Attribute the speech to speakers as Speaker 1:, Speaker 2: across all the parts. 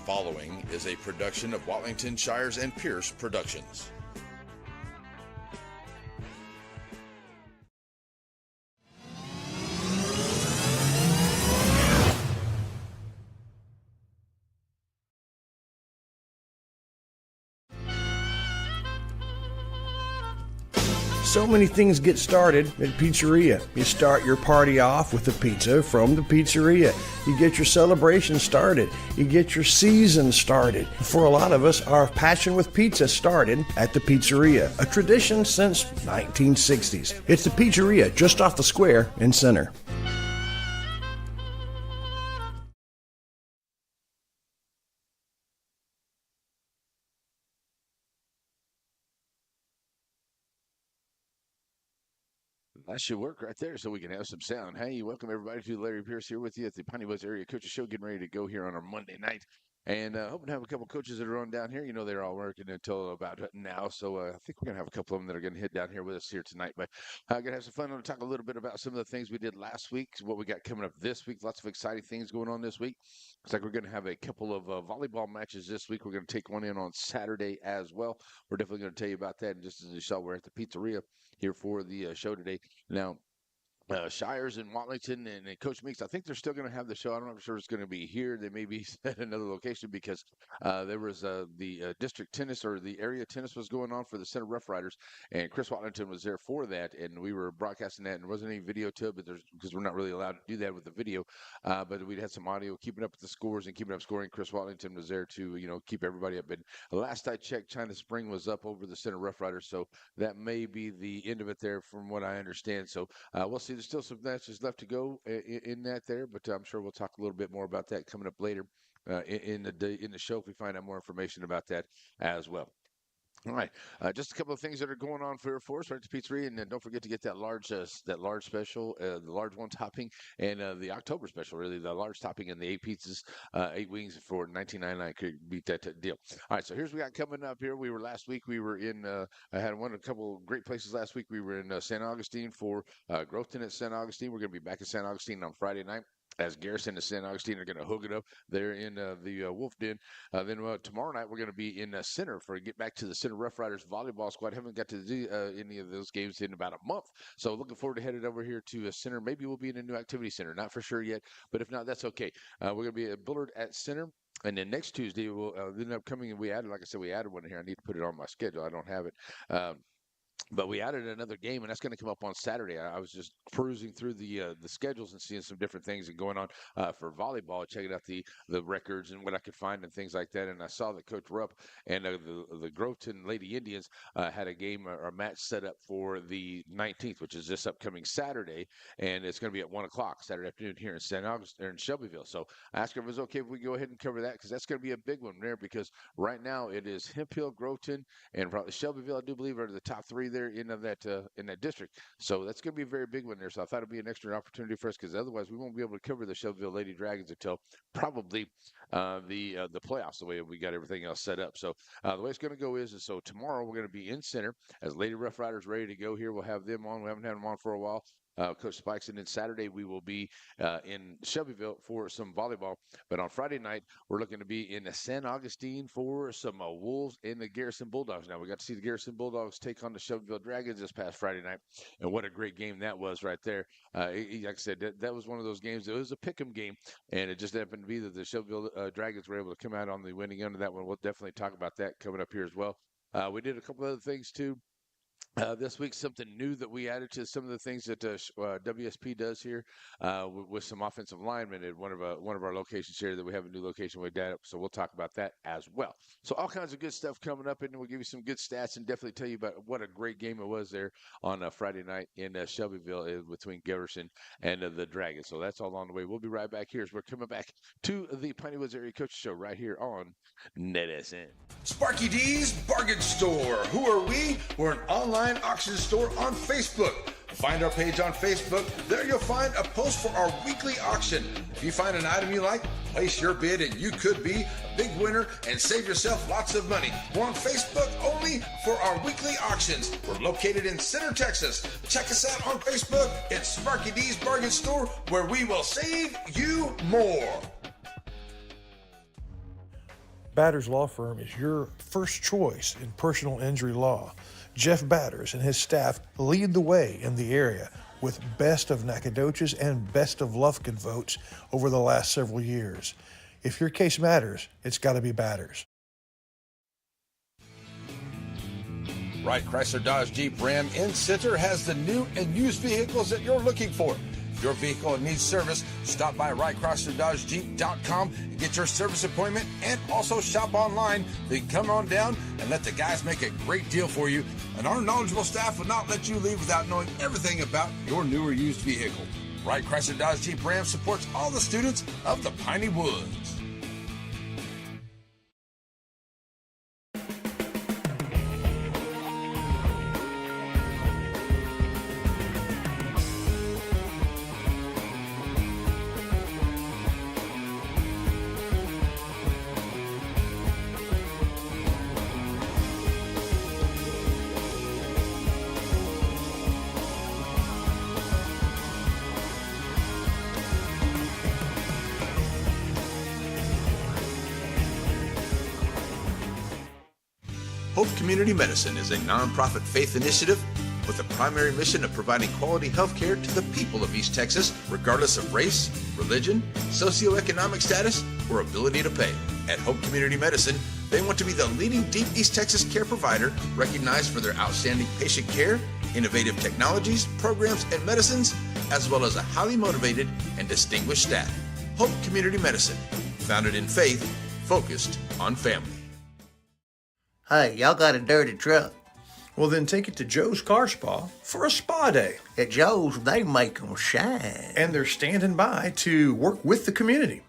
Speaker 1: following is a production of Watlington Shires and Pierce Productions.
Speaker 2: So many things get started at Pizzeria. You start your party off with a pizza from the pizzeria. You get your celebration started. You get your season started. For a lot of us, our passion with pizza started at the pizzeria, a tradition since 1960s. It's the Pizzeria just off the square in Center.
Speaker 3: That should work right there so we can have some sound. Hey, welcome everybody to Larry Pierce here with you at the Piney Area Coaches Show, getting ready to go here on our Monday night. And hoping to have a couple coaches that are on down here. You know, they're all working until about now. So I think we're going to have a couple of them that are going to hit down here with us here tonight. But I'm going to have some fun. I'm going to talk a little bit about some of the things we did last week, what we got coming up this week. Lots of exciting things going on this week. Looks like we're going to have a couple of volleyball matches this week. We're going to take one in on Saturday as well. We're definitely going to tell you about that. And just as you saw, we're at the Pizzeria here for the show today. Now, Shires and Watlington and Coach Meeks, I think they're still going to have the show. I'm not sure it's going to be here. They may be at another location because there was the district tennis or the area tennis was going on for the Center Rough Riders, and Chris Watlington was there for that, and we were broadcasting that, and there wasn't any video to it, but because we're not really allowed to do that with the video, but we had some audio keeping up with the scores and keeping up scoring. Chris Watlington was there to keep everybody up. And last I checked, China Spring was up over the Center Rough Riders, so that may be the end of it there from what I understand. So we'll see. There's still some matches left to go in that there, but I'm sure we'll talk a little bit more about that coming up later in the show if we find out more information about that as well. All right, just a couple of things that are going on for us right at the Pizzeria, and then don't forget to get that large special, the large one topping, and the October special, really the large topping and the 8 pizzas, 8 wings for $19.99. Could beat that deal. All right, so here's what we got coming up here. Last week we were in. I had a couple of great places last week. We were in San Augustine for Growthton at San Augustine. We're going to be back in San Augustine on Friday night, as Garrison and San Augustine are going to hook it up there in the Wolf Den. Then tomorrow night, we're going to be in Center for get back to the Center Rough Riders volleyball squad. Haven't got to do any of those games in about a month. So looking forward to headed over here to Center. Maybe we'll be in a new activity center. Not for sure yet, but if not, that's okay. We're going to be at Bullard at Center. And then next Tuesday, we'll end up coming, and we added one here. I need to put it on my schedule. I don't have it. But we added another game, and that's going to come up on Saturday. I was just perusing through the schedules and seeing some different things and going on for volleyball, checking out the records and what I could find and things like that. And I saw that Coach Rupp and the Groveton Lady Indians had a game or a match set up for the 19th, which is this upcoming Saturday, and it's going to be at 1 o'clock Saturday afternoon here in St. Augustine, or in Shelbyville. So I asked her if it was okay if we go ahead and cover that, because that's going to be a big one there, because right now it is Hemp Hill, Groveton, and probably Shelbyville, I do believe, are the top 3 there in that district. So that's going to be a very big one there. So I thought it'd be an extra opportunity for us, because otherwise we won't be able to cover the Shelbyville Lady Dragons until probably the playoffs, the way we got everything else set up. So the way it's going to go is so tomorrow we're going to be in Center as Lady Rough Riders ready to go here. We'll have them on. We haven't had them on for a while. Coach Spikes, and then Saturday we will be in Shelbyville for some volleyball. But on Friday night, we're looking to be in San Augustine for some Wolves and the Garrison Bulldogs. Now, we got to see the Garrison Bulldogs take on the Shelbyville Dragons this past Friday night, and what a great game that was right there. Like I said, that was one of those games. It was a pick'em game, and it just happened to be that the Shelbyville Dragons were able to come out on the winning end of that one. We'll definitely talk about that coming up here as well. We did a couple other things, too. This week, something new that we added to some of the things that WSP does here with some offensive linemen at one of our locations here, that we have a new location with that. So we'll talk about that as well. So all kinds of good stuff coming up, and we'll give you some good stats and definitely tell you about what a great game it was there on Friday night in Shelbyville between Garrison and the Dragons. So that's all on the way. We'll be right back here as we're coming back to the Piney Area Coaches Show right here on NetSN.
Speaker 1: Sparky D's Bargain Store. Who are we? We're an online auction store on Facebook. Find our page on Facebook. There you'll find a post for our weekly auction. If you find an item you like, place your bid and you could be a big winner and save yourself lots of money. We're on Facebook only for our weekly auctions. We're located in Center, Texas. Check us out on Facebook. It's Sparky D's Bargain Store, where we will save you more.
Speaker 4: Batters Law Firm is your first choice in personal injury law. Jeff Batters and his staff lead the way in the area with Best of Nacogdoches and Best of Lufkin votes over the last several years. If your case matters, it's got to be Batters.
Speaker 1: Wright Chrysler Dodge Jeep Ram in Center has the new and used vehicles that you're looking for. If your vehicle needs service, stop by WrightChryslerDodgeJeep.com and get your service appointment, and also shop online. Then come on down and let the guys make a great deal for you. And our knowledgeable staff will not let you leave without knowing everything about your new or used vehicle. Wright Chrysler Dodge Jeep Ram supports all the students of the Piney Woods. Hope Community Medicine is a nonprofit faith initiative with the primary mission of providing quality health care to the people of East Texas, regardless of race, religion, socioeconomic status, or ability to pay. At Hope Community Medicine, they want to be the leading deep East Texas care provider recognized for their outstanding patient care, innovative technologies, programs, and medicines, as well as a highly motivated and distinguished staff. Hope Community Medicine, founded in faith, focused on family.
Speaker 5: Hey, y'all got a dirty truck.
Speaker 2: Well, then take it to Joe's Car Spa for a spa day.
Speaker 5: At Joe's, they make 'em shine.
Speaker 2: And they're standing by to work with the community.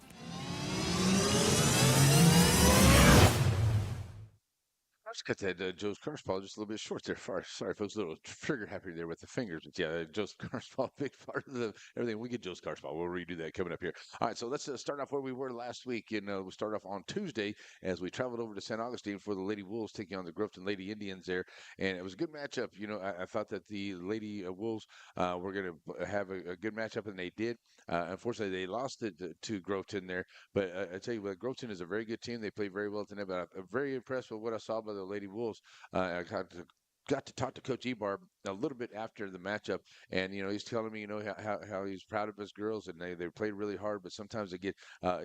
Speaker 3: I just cut that Joe's Car Spa just a little bit short there. Sorry, folks, a little trigger happy there with the fingers. But yeah, Joe's Car Spa, big part of everything. We get Joe's Car Spa. We'll redo that coming up here. All right, so let's start off where we were last week. And we'll start off on Tuesday as we traveled over to St. Augustine for the Lady Wolves taking on the Groveton Lady Indians there. And it was a good matchup. You know, I thought that the Lady Wolves were going to have a good matchup, and they did. Unfortunately, they lost it to Groveton there. But I tell you what, Groveton is a very good team. They play very well tonight. But I'm very impressed with what I saw by the Lady Wolves. I got to talk to Coach Ebar a little bit after the matchup, and he's telling me how he's proud of his girls, and they played really hard, but sometimes they get a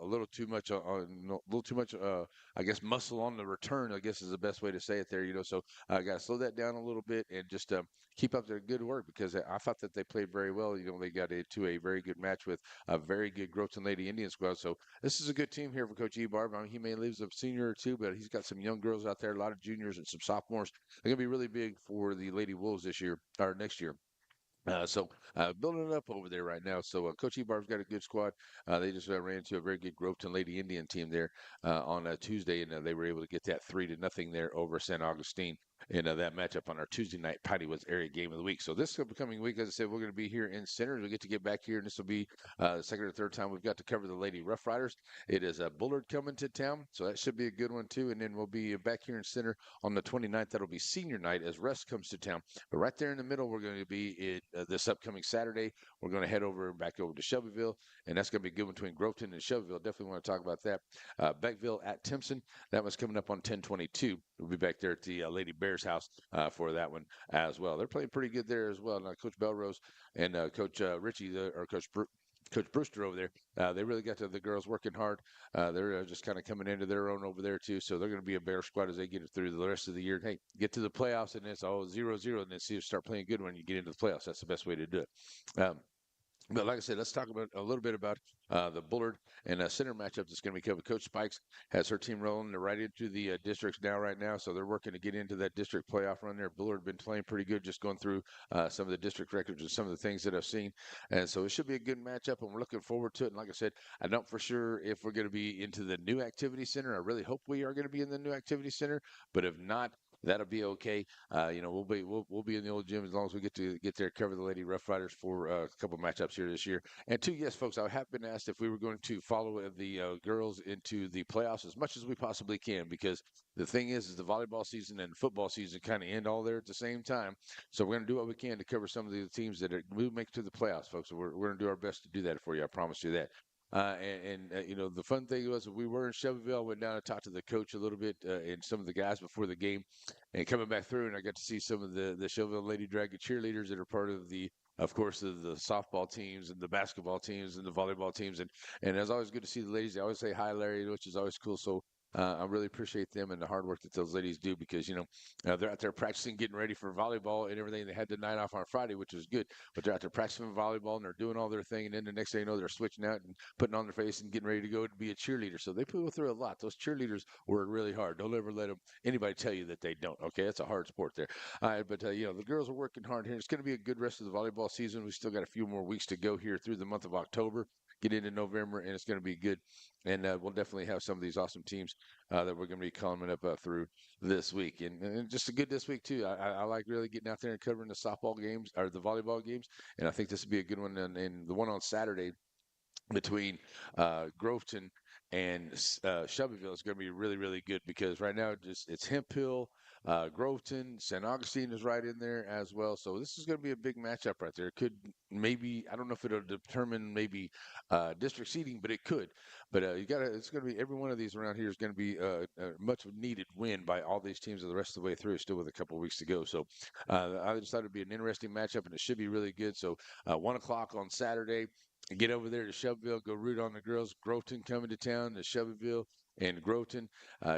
Speaker 3: little too much I guess muscle on the return, I guess is the best way to say it there. So I got to slow that down a little bit and just keep up their good work, because I thought that they played very well. They got into a very good match with a very good Groveton Lady Indian squad. So this is a good team here for Coach Ebar. I mean, he may lose a senior or two, but he's got some young girls out there, a lot of juniors and some sophomores. They're going to be really big for the Lady Wolves this year or next year. So building it up over there right now. So Coach Ebar's got a good squad. They just ran into a very good Groveton Lady Indian team there on Tuesday, and they were able to get that 3-0 there over St. Augustine in that matchup on our Tuesday night Piney Woods area game of the week. So this upcoming week, as I said, we're going to be here in Center. We get to get back here, and this will be the second or third time we've got to cover the Lady Rough Riders. It is Bullard coming to town, so that should be a good one too. And then we'll be back here in Center on the 29th. That'll be senior night as Rest comes to town. But right there in the middle, we're going to be this upcoming Saturday. We're going to head back over to Shelbyville, and that's going to be good between Groveton and Shelbyville. Definitely want to talk about that. Beckville at Timpson. That one's coming up on 10/22. We'll be back there at the Lady Bears house for that one as well. They're playing pretty good there as well. Now, Coach Belrose and Coach Richie, or Coach Brewster over there, they really got the girls working hard. They're just kind of coming into their own over there too. So they're going to be a bear squad as they get through the rest of the year. Hey, get to the playoffs, and it's all 0-0, and then see if start playing good when you get into the playoffs. That's the best way to do it. But like I said, let's talk about a little bit about the Bullard and Center matchup that's going to be covered. Coach Spikes has her team rolling. They're right into the districts right now, so they're working to get into that district playoff run there. Bullard been playing pretty good, just going through some of the district records and some of the things that I've seen. And so it should be a good matchup, and we're looking forward to it. And like I said, I don't for sure if we're going to be into the new activity center. I really hope we are going to be in the new activity center, but if not, that'll be okay. We'll be in the old gym as long as we get there, cover the Lady Rough Riders for a couple matchups here this year. And two, yes, folks, I have been asked if we were going to follow the girls into the playoffs as much as we possibly can, because the thing is the volleyball season and football season kind of end all there at the same time. So we're going to do what we can to cover some of the teams that will make it to the playoffs, folks. So we're going to do our best to do that for you. I promise you that. You know, the fun thing was we were in Shelbyville. I went down and talked to the coach a little bit and some of the guys before the game, and coming back through, and I got to see some of the Shelbyville Lady Dragon cheerleaders that are part of of course, the softball teams and the basketball teams and the volleyball teams, and it's always good to see the ladies. They always say hi, Larry, which is always cool. So. I really appreciate them and the hard work that those ladies do because, you know, they're out there practicing, getting ready for volleyball and everything. They had the night off on Friday, which was good, but they're out there practicing volleyball and they're doing all their thing. And then the next thing you know, they're switching out and putting on their face and getting ready to go to be a cheerleader. So they put through a lot. Those cheerleaders work really hard. Don't ever let anybody tell you that they don't. Okay. It's a hard sport there. All right. But, you know, the girls are working hard here. It's going to be a good rest of the volleyball season. We still got a few more weeks to go here through the month of October. Get into November, and it's going to be good. And we'll definitely have some of these awesome teams that we're going to be coming up through this week. And just a good this week, too. I like really getting out there and covering the softball games or the volleyball games. And I think this will be a good one. And the one on Saturday between Groveton and Shelbyville is going to be really, really good because right now it's Hemp Hill, Groveton, St. Augustine is right in there as well. So this is going to be a big matchup right there. It could maybe, I don't know if it'll determine maybe district seeding, but it could. But it's going to be, every one of these around here is going to be a much needed win by all these teams the rest of the way through, still with a couple of weeks to go. So I just thought it'd be an interesting matchup and it should be really good. So 1 o'clock on Saturday. Get over there to Shelbyville, go root on the girls. Groveton coming to town, to Shelbyville and Groveton,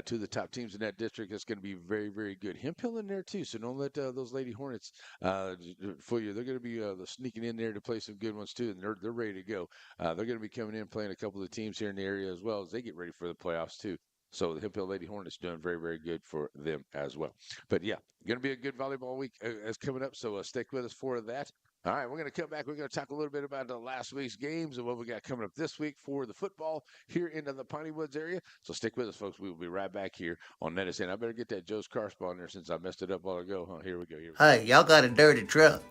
Speaker 3: two of the top teams in that district. That's going to be very, very good. Hemp Hill in there too, so don't let those Lady Hornets fool you. They're going to be sneaking in there to play some good ones too, and they're ready to go. They're going to be coming in playing a couple of the teams here in the area as well as they get ready for the playoffs too. So the Hemp Hill Lady Hornets doing very, very good for them as well. But yeah, going to be a good volleyball week as coming up. So stick with us for that. All right, we're going to come back. We're going to talk a little bit about the last week's games and what we got coming up this week for the football here into the Piney Woods area. So stick with us, folks. We will be right back here on Medicine. I better get that Joe's car spot in there since I messed it up a while ago. Huh? Here we go.
Speaker 5: Hey, y'all got a dirty truck.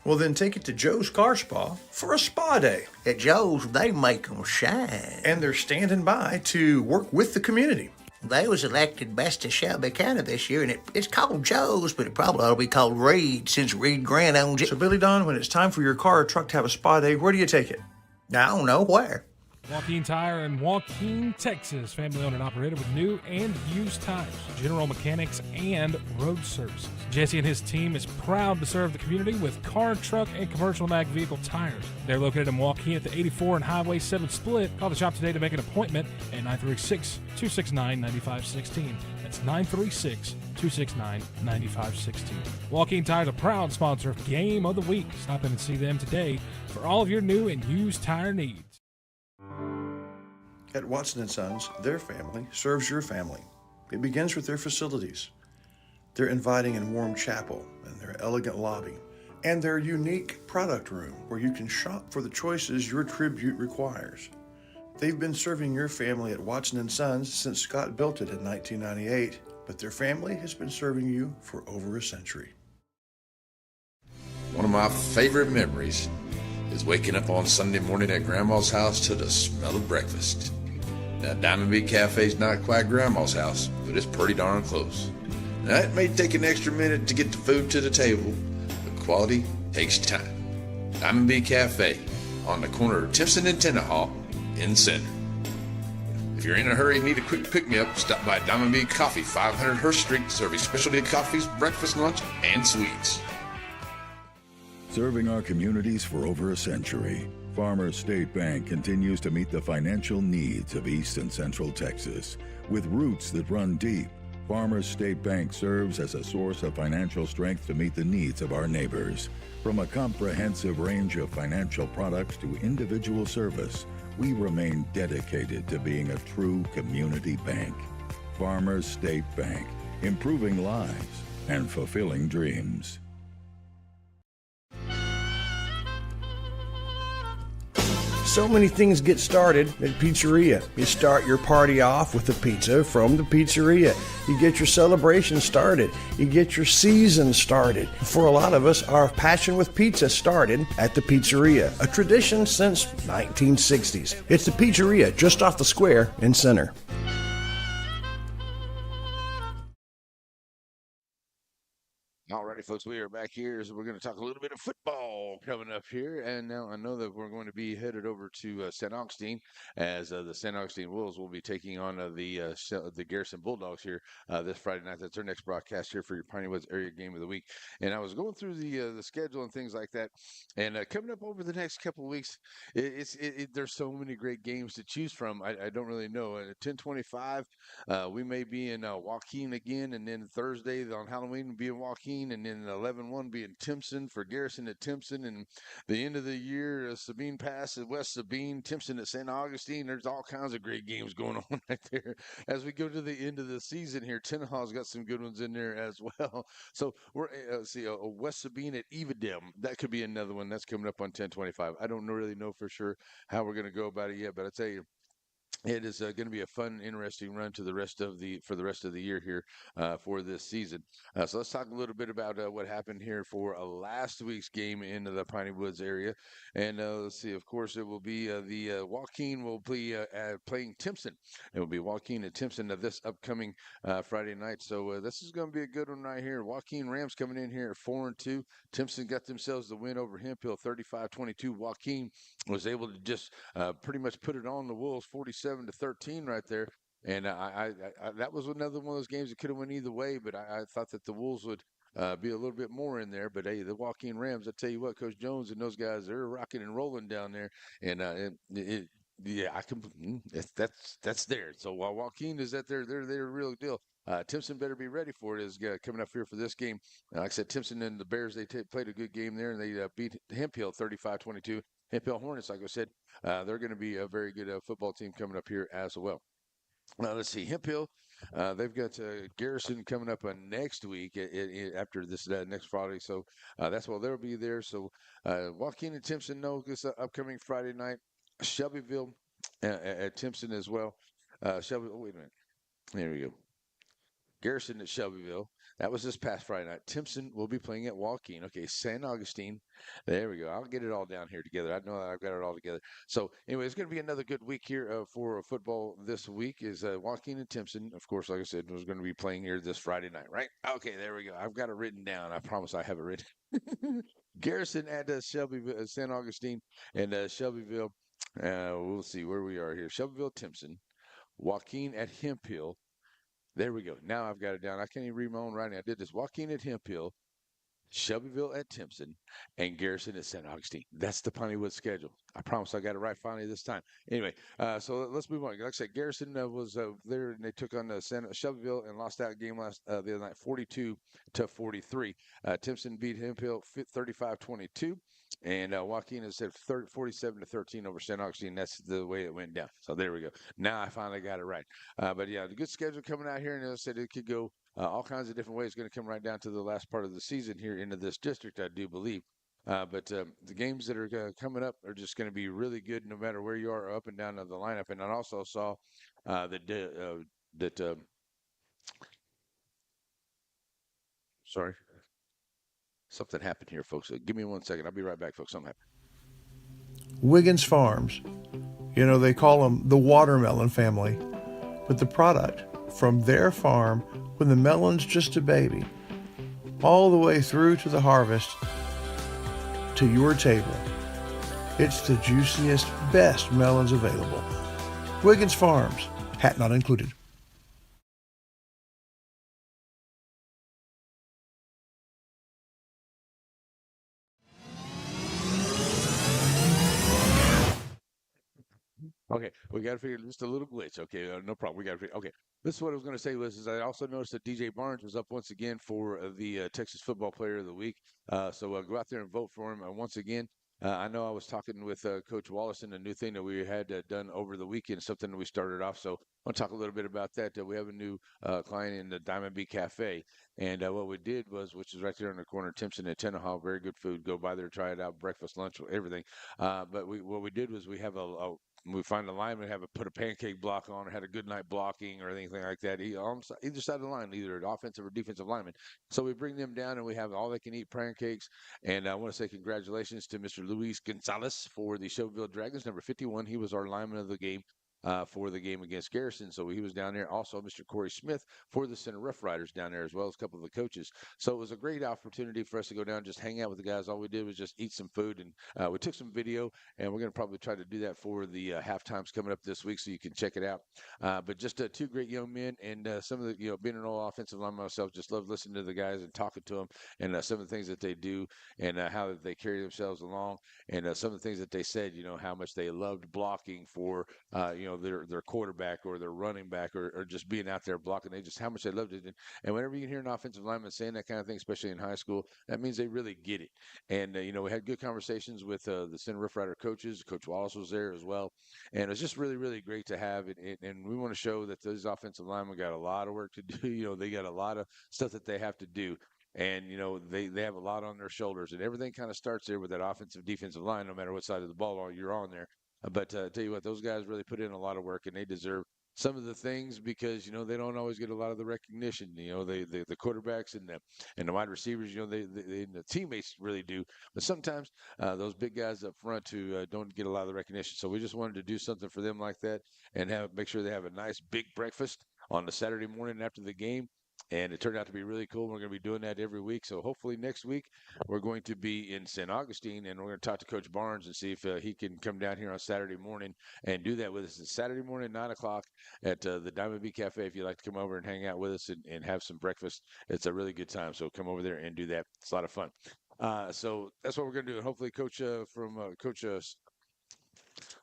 Speaker 2: Well, then take it to Joe's Car Spa for a spa day.
Speaker 5: At Joe's, they make 'em shine.
Speaker 2: And they're standing by to work with the community.
Speaker 5: They was elected best of Shelby County this year, and it's called Joe's, but it probably ought to be called Reed since Reed Grant owns it.
Speaker 2: So, Billy Don, when it's time for your car or truck to have a spa day, where do you take it?
Speaker 5: I don't know where.
Speaker 6: Joaquin Tire in Joaquin, Texas. Family owned and operated with new and used tires, general mechanics, and road services. Jesse and his team is proud to serve the community with car, truck, and commercial and ag vehicle tires. They're located in Joaquin at the 84 and Highway 7 split. Call the shop today to make an appointment at 936-269-9516. That's 936-269-9516. Joaquin Tire is a proud sponsor of Game of the Week. Stop in and see them today for all of your new and used tire needs.
Speaker 2: At Watson & Sons, their family serves your family. It begins with their facilities, their inviting and warm chapel, and their elegant lobby, and their unique product room where you can shop for the choices your tribute requires. They've been serving your family at Watson & Sons since Scott built it in 1998, but their family has been serving you for over a century.
Speaker 7: One of my favorite memories is waking up on Sunday morning at Grandma's house to the smell of breakfast. Now, Diamond Bee Cafe's not quite Grandma's house, but it's pretty darn close. Now, it may take an extra minute to get the food to the table, but quality takes time. Diamond Bee Cafe on the corner of Timpson and Tenahawk in the center. If you're in a hurry and need a quick pick-me-up, stop by Diamond Bee Coffee, 500 Hurst Street, serving specialty coffees, breakfast, lunch, and sweets.
Speaker 8: Serving our communities for over a century, Farmers State Bank continues to meet the financial needs of East and Central Texas. With roots that run deep, Farmers State Bank serves as a source of financial strength to meet the needs of our neighbors. From a comprehensive range of financial products to individual service, we remain dedicated to being a true community bank. Farmers State Bank, improving lives and fulfilling dreams.
Speaker 2: So many things get started at Pizzeria. You start your party off with a pizza from the pizzeria. You get your celebration started. You get your season started. For a lot of us, our passion with pizza started at the pizzeria, a tradition since 1960s. It's the Pizzeria just off the square in Center.
Speaker 3: Alrighty, right, folks, we are back here. So we're going to talk a little bit of football coming up here. And now I know that we're going to be headed over to St. Augustine as the St. Augustine Wolves will be taking on the Garrison Bulldogs here this Friday night. That's our next broadcast here for your Piney Woods area game of the week. And I was going through the schedule and things like that. And coming up over the next couple of weeks, there's so many great games to choose from. I don't really know. At 10:25, we may be in Joaquin again, and then Thursday on Halloween we'll be in Joaquin, and then 11-1 be in Timpson for Garrison at Timpson, and the end of the year, Sabine Pass at West Sabine, Timpson at St. Augustine. There's all kinds of great games going on right there. As we go to the end of the season here, Tenahaw's got some good ones in there as well. So we're West Sabine at Evadem. That could be another one that's coming up on 10:25. I don't really know for sure how we're going to go about it yet, but I tell you, it is going to be a fun, interesting run to the rest of the year here for this season. So let's talk a little bit about what happened here for last week's game in the Piney Woods area, and let's see. Of course, it will be the Joaquin will be playing Timpson. It will be Joaquin and Timpson this upcoming Friday night. So this is going to be a good one right here. Joaquin Rams coming in here at 4-2. Timpson got themselves the win over Hemphill, 35-22. Joaquin was able to just pretty much put it on the Wolves, 47-13 right there. And I that was another one of those games that could have went either way, but I thought that the Wolves would be a little bit more in there. But hey, the Joaquin Rams, I tell you what, Coach Jones and those guys, they're rocking and rolling down there. And yeah, I can. That's there. So while Joaquin is that they're the real deal. Timpson better be ready for it. Is coming up here for this game. Like I said, Timpson and the Bears played a good game there, and they beat Hemphill 35-22. Hemphill Hornets, like I said, they're going to be a very good football team coming up here as well. Now let's see, Hemphill. They've got Garrison coming up next week after this next Friday, so that's why they'll be there. So Joaquin and Timpson know this upcoming Friday night. Shelbyville at Timpson as well. Shelby. Oh, wait a minute. There we go. Garrison at Shelbyville. That was this past Friday night. Timpson will be playing at Joaquin. Okay, St. Augustine. There we go. I'll get it all down here together. I know that I've got it all together. So anyway, it's going to be another good week here for football this week is Joaquin and Timpson. Of course, like I said, was going to be playing here this Friday night, right? Okay, there we go. I've got it written down. I promise I have it written. Garrison at Shelbyville, St. Augustine, and Shelbyville. We'll see where we are here. Shelbyville, Timpson. Joaquin at Hemphill. There we go. Now I've got it down. I can't even read my own writing. I did this. Joaquin at Hemphill, Shelbyville at Timpson, and Garrison at St. Augustine. That's the Piney Woods schedule. I promise I got it right finally this time. Anyway, so let's move on. Like I said, Garrison was there, and they took on Shelbyville and lost that game the other night, 42-43. Timpson beat Hemphill 35-22. And Joaquin has said 47-13 over St. Augustine. That's the way it went down. So there we go. Now I finally got it right. But yeah, the good schedule coming out here, and as I said, it could go all kinds of different ways. It's going to come right down to the last part of the season here into this district, I do believe. But the games that are coming up are just going to be really good, no matter where you are, up and down of the lineup. And I also saw sorry. Something happened here, folks. Give me 1 second. I'll be right back, folks. Something happened.
Speaker 4: Wiggins Farms. You know, they call them the watermelon family. But the product from their farm, when the melon's just a baby, all the way through to the harvest, to your table. It's the juiciest, best melons available. Wiggins Farms, hat not included.
Speaker 3: Okay, we got to figure just a little glitch. Okay, no problem. We got to figure. Okay, this is what I was going to say is I also noticed that DJ Barnes was up once again for the Texas Football Player of the Week. So go out there and vote for him once again. I know I was talking with Coach Wallace and a new thing that we had done over the weekend, something that we started off. So I want to talk a little bit about that. We have a new client in the Diamond Bee Cafe. And what we did was, which is right there in the corner, Timpson and Tenahawk, very good food. Go by there, try it out, breakfast, lunch, everything. But what we did was we have we find a lineman, put a pancake block on, or had a good night blocking or anything like that. Either side of the line, either an offensive or defensive lineman. So we bring them down and we have all they can eat pancakes. And I want to say congratulations to Mr. Luis Gonzalez for the Shelbyville Dragons, number 51. He was our lineman of the game. for the game against Garrison. So he was down there. Also, Mr. Corey Smith for the Center Rough Riders down there, as well as a couple of the coaches. So it was a great opportunity for us to go down and just hang out with the guys. All we did was just eat some food, and we took some video, and we're going to probably try to do that for the halftimes coming up this week so you can check it out. But just two great young men, and some of the, being an old offensive line myself, just love listening to the guys and talking to them, and some of the things that they do, and how they carry themselves along, and some of the things that they said, how much they loved blocking for, their quarterback or their running back, or just being out there blocking. They just how much they loved it. And whenever you can hear an offensive lineman saying that kind of thing, especially in high school, that means they really get it. And we had good conversations with the Center Rough Rider coaches. Coach Wallace was there as well, and it was just really, really great to have it. And we want to show that those offensive linemen got a lot of work to do. They got a lot of stuff that they have to do. And, they have a lot on their shoulders, and everything kind of starts there with that offensive defensive line, no matter what side of the ball you're on there. But tell you what, those guys really put in a lot of work, and they deserve some of the things because they don't always get a lot of the recognition. The quarterbacks and the wide receivers, they and the teammates really do. But sometimes those big guys up front who don't get a lot of the recognition. So we just wanted to do something for them like that, and make sure they have a nice big breakfast on the Saturday morning after the game. And it turned out to be really cool. We're going to be doing that every week. So hopefully next week we're going to be in St. Augustine, and we're going to talk to Coach Barnes and see if he can come down here on Saturday morning and do that with us. It's Saturday morning, 9 o'clock at the Diamond Bee Cafe. If you'd like to come over and hang out with us and have some breakfast, it's a really good time. So come over there and do that. It's a lot of fun. So that's what we're going to do. And hopefully